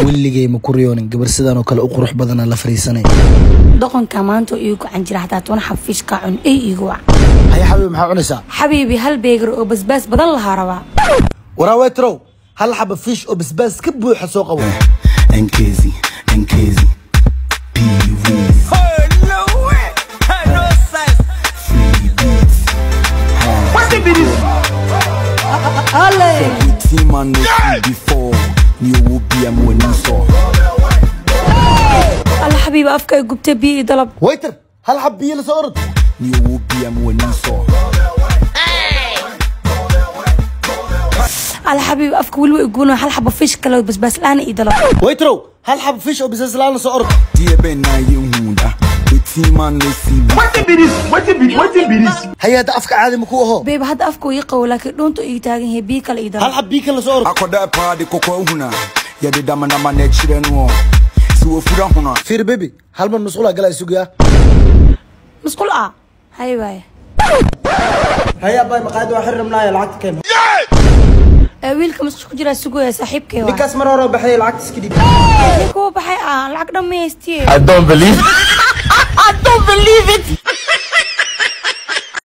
willigay ma ku riyoonin gabar sidan oo kale u qurux badan la fariisanay dhaqanka maanta iyo ku can jira hataa toona xafiish ka cun ay igu wac hay xabiib maxaa cunaysaa xabiibi hal beegar oo basbaas badan la haraba waraawaytrow hal xaba fish oo basbaas ka buuxa soo qabo NKZ man before you will be a morning so alla xabiib afka ay gubtay biyo dalab waiter hal xab biyo la soo orod you will be a morning so alla xabiib afka wali way gubno hal xaba fish kale basbaas laan ii dalab waiterow hal xab fish oo basbaas laan la soo orod die ben na yehunda man no see what be this hayada afka caadi ma ku aho beeb hadda afka ii qaw laakiin dhuntu ii taagan yahay biyo kale ii dalab hal xab biyo kale la soo orod akoda paadi koko huna ya de damana mane chire no si wo fura huna fiir baby hal man mas'uula galay sugiya مسقول هاي باي هيا باي مقعد واحد رملاي العقد كيما ويلكم مسخ كجرا سوق يا صاحبك بكاس مرة بحي العقد سكدي هو بحي العقد ما يستي I don't believe I don't believe it